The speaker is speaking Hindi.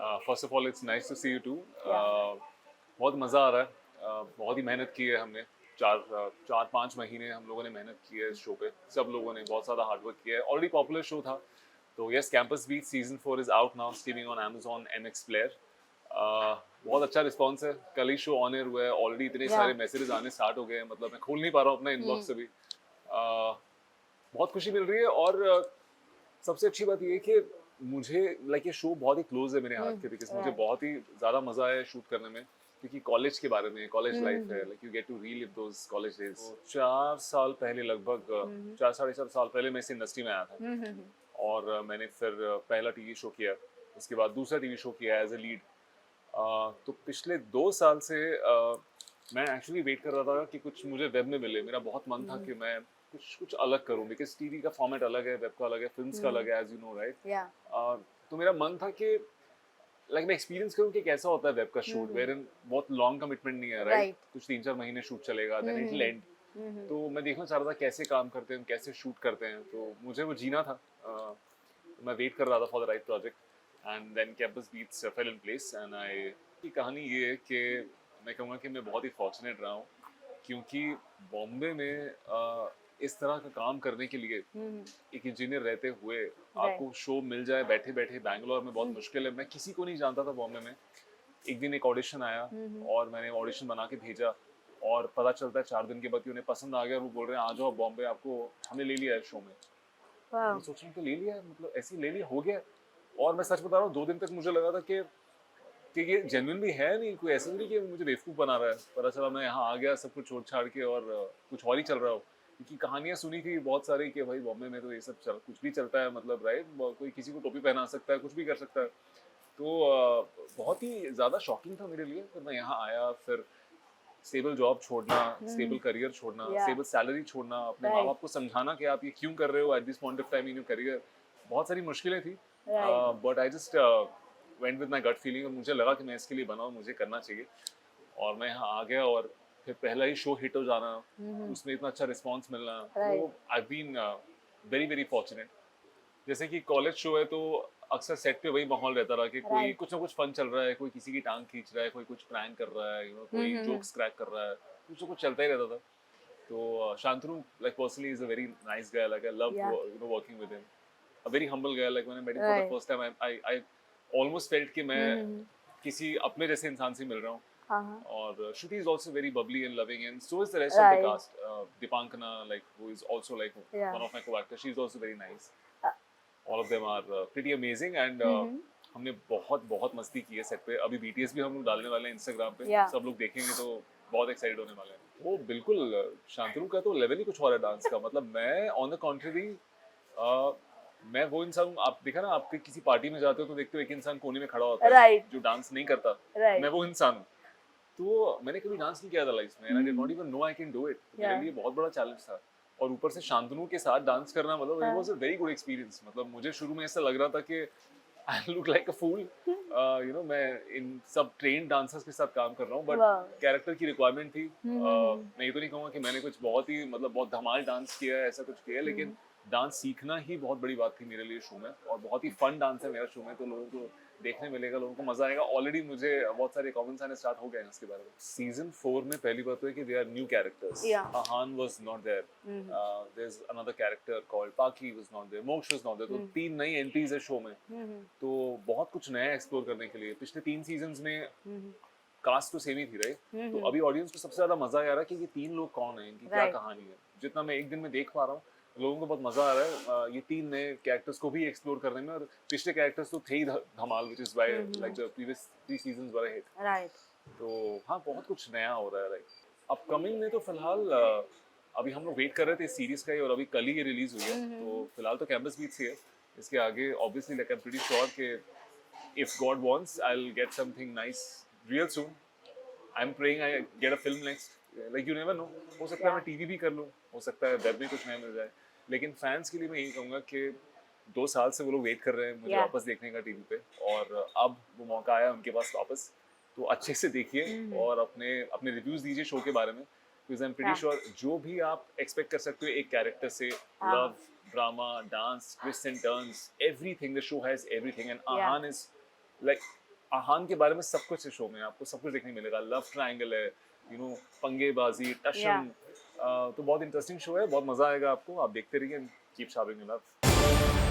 First of all it's nice to see you too. Yeah. बहुत मज़ा आ रहा है। बहुत ही मेहनत की है हमने। चार पाँच महीने हम लोगों ने मेहनत की है इस शो पे। सब लोगों ने बहुत ज़्यादा हार्डवर्क किया है। ऑलरेडी पॉपुलर शो था। तो yes, Campus Beat season 4 is out now, streaming on Amazon MX player. बहुत अच्छा रिस्पॉन्स है। कल ही शो ऑन एयर हुआ है, ऑलरेडी इतने सारे Yeah. मैसेजेस आने स्टार्ट हो गए हैं, मतलब मैं खोल नहीं पा रहा हूँ अपना इनबॉक्स से भी। बहुत खुशी मिल रही है। और सबसे अच्छी बात ये है कि मुझे ये शो बहुत ही क्लोज है मेरे हाथ के, बिकॉज मुझे Right. बहुत ही ज़्यादा मज़ा आया शूट करने में, क्योंकि कॉलेज के बारे में, कॉलेज लाइफ है, Mm-hmm. Like you get to relive those college days. 4 साल पहले, लगभग Mm-hmm. 4 साढ़े 4 साल पहले मैं इस इंडस्ट्री में आया था। Mm-hmm. और मैंने फिर पहला टीवी शो किया, उसके बाद दूसरा टीवी शो किया एज ए लीड। तो पिछले 2 साल से मैं एक्चुअली वेट कर रहा था कि कुछ मुझे वेब में मिले। मेरा बहुत मन था कि मैं कुछ कुछ अलग करूं, बिकॉज टीवी का फॉर्मेट अलग है, वेब का अलग है, फिल्म्स का अलग है, as you know right. Yeah. तो मेरा मन था कि मैं एक्सपीरियंस करूं कि कैसा होता है वेब का शूट, वेर इन बहुत लॉन्ग कमिटमेंट नहीं है, राइट। Right. कुछ 3-4 महीने शूट चलेगा, then it will Mm-hmm. And. तो मैं देखना चाह रहा था कैसे काम करते हैं, कैसे शूट करते हैं, तो मुझे वो जीना था। मैं वेट कर रहा था for the right project, and then Campus Beats fell in place and I. की कहानी ये है कि मैं कहूँगा कि मैं बहुत ही फॉर्चुनेट रहा हूँ, क्योंकि बॉम्बे में इस तरह का काम करने के लिए Mm-hmm. एक इंजीनियर रहते हुए Right. आपको शो मिल जाए बैठे बैठे बैंगलोर में, बहुत मुश्किल है। मैं किसी को नहीं जानता था बॉम्बे में। एक दिन एक ऑडिशन आया Mm-hmm. और मैंने ऑडिशन बना के भेजा, और पता चलता है 4 दिन के बाद कि उन्हें पसंद आ गया और वो बोल रहे हैं आ जाओ बॉम्बे, आपको हमने ले लिया है शो में। मैं Wow. सोच रहा हूँ कि ले लिया है, मतलब ऐसे ही ले लिया, हो गया। और मैं सच बता रहा हूँ, 2 दिन तक मुझे लगा था कि ये जेन्युइन भी है, नहीं कोई ऐसा नहीं कि मुझे बेवकूफ़ बना रहा है। पता चला मैं यहाँ आ गया सब कुछ छोड़ छाड़ के, और कुछ और ही चल रहा हो। क्योंकि कहानियाँ सुनी थी बहुत सारी कि भाई बॉम्बे में तो ये सब कुछ भी चलता है, मतलब राइट, कोई किसी को टोपी पहना सकता है, कुछ भी कर सकता है। तो बहुत ही ज़्यादा शॉकिंग था मेरे लिए। फिर मैं यहाँ आया, फिर स्टेबल जॉब छोड़ना, Mm-hmm. स्टेबल करियर छोड़ना, Yeah. स्टेबल सैलरी छोड़ना, अपने माँ Right. बाप को समझाना कि आप ये क्यों कर रहे हो at this point of time in your career. बहुत सारी मुश्किलें थी, Right. But I just went with my gut feeling, और मुझे लगा कि मैं इसके लिए बना हूँ, मुझे करना चाहिए। और मैं यहाँ आ गया, और फिर पहला ही शो हिट हो जाना, Mm-hmm. उसमें इतना अच्छा रिस्पॉन्स मिलना, Right. तो I been very very fortunate. जैसे कि कॉलेज शो है, तो अक्सर सेट पे वही माहौल रहता रहा कि कोई Right. कुछ ना कुछ फन चल रहा है, कोई किसी की टांग खींच रहा है, कोई कुछ प्रैंक कर रहा है, कोई Mm-hmm. जोक्स क्रैक कर रहा है, कुछ ना कुछ चलता ही रहता था। तो Shantanu, like personally, is a very nice guy, like I love Yeah. Working with him. A very humble guy, like मैंने met him for the Right. First time, I almost felt कि मैं Mm-hmm. किसी अपने जैसे इंसान से मिल रहा हूँ। Uh-huh. और Shruti is also very bubbly and loving, and so is the rest of the Right. cast. Dipankana, like, who is also like Yeah. one of my co-actors, she's also very nice. Uh, All of them are pretty amazing, and mm-hmm. हमने बहुत बहुत मस्ती की है सेट पे। अभी BTS भी हम लोग डालने वाले हैं इंस्टाग्राम पे, Yeah. सब लोग देखेंगे तो बहुत एक्साइटेड होने वाले हैं। वो बिल्कुल शांतनु का तो लेवल ही कुछ और है डांस का। मतलब मैं ऑन द कॉन्ट्ररी, मैं वो इंसान हूँ, आप देखा ना, आप किसी पार्टी में जाते हो तो देखते हो एक इंसान कोने में खड़ा होता है Right. जो डांस नहीं करता। Right. मैं वो इंसान हूँ। तो मैंने कभी डांस नहीं किया था लाइफ में, and I did not Mm-hmm. Even know I can do it. मेरे Yeah. लिए बहुत बड़ा चैलेंज था। और ऊपर से शांतनु के साथ डांस करना, मतलब इट हाँ. Was a very good experience. मतलब मुझे शुरू में ऐसा लग रहा था कि आई लुक लाइक अ फूल, मैं इन सब ट्रेन्ड डांसर्स के साथ काम कर रहा हूँ, बट Wow. कैरेक्टर की रिक्वायरमेंट थी। Mm-hmm. मैं ये तो नहीं कहूँगा कि मैंने कुछ बहुत ही, मतलब बहुत धमाल डांस किया है, ऐसा कुछ किया है, लेकिन डांस सीखना ही बहुत बड़ी बात थी मेरे लिए शो में। और बहुत ही फन डांस है मेरा शो में, तो लोगों को देखने मिलेगा, लोगों को मजा आएगा। ऑलरेडी मुझे बहुत सारे कमेंट्स आने स्टार्ट हो गए हैं इसके बारे में। सीजन 4 में पहली बात तो है कि they are new characters. Yeah. Ahan was not there. There's another character called Paki was not there. Moksha was not there. तो 3 नई एंट्रीज है शो में। Mm-hmm. तो बहुत कुछ नया एक्सप्लोर करने के लिए। पिछले 3 सीजन्स में Mm-hmm. कास्ट तो सेम ही थी, राइट। तो अभी ऑडियंस को सबसे ज्यादा मजा आ रहा है कि ये 3 लोग कौन है, इनकी क्या Right. कहानी है। जितना मैं एक दिन में देख पा रहा हूँ, लोगों को बहुत मजा आ रहा है ये 3 नए कैरेक्टर्स को भी एक्सप्लोर करने में। और पिछले कैरेक्टर्स तो थे ही धमाल, which is why like the previous 3 seasons were a hit. Right. तो हाँ, बहुत कुछ नया हो रहा है। लाइक अपकमिंग में तो फिलहाल अभी हम लोग वेट कर रहे थे इस सीरीज का ही, और अभी कल ही ये रिलीज हुई है। तो फिलहाल तो कैंपस बीट्स ही है। इसके आगे obviously, like I am pretty sure कि if God wants, I'll get something nice real soon. I'm praying I get a film next. Like you never know. हो सकता है मैं टीवी भी कर लूँ, हो सकता है वेब में कुछ नया मिल जाए। लेकिन फैंस के लिए मैं यही कहूँगा कि 2 साल से वो लोग वेट कर रहे हैं मुझे वापस देखने का टीवी पे, और अब वो मौका आया उनके पास वापस। तो अच्छे से देखिए और अपने अपने रिव्यूज दीजिए शो के बारे में, because I am pretty sure जो भी आप एक्सपेक्ट कर सकते हो एक कैरेक्टर से, love, drama, dance, twist and turns, everything, the show has everything, and Ahan is like आहान के बारे में सब कुछ इस शो में आपको सब कुछ देखने मिलेगा। लव ट्रायंगल है, पंगेबाजी, टशन, तो बहुत इंटरेस्टिंग शो है, बहुत मजा आएगा आपको। आप देखते रहिए, कीप शार्पिंग योर लव।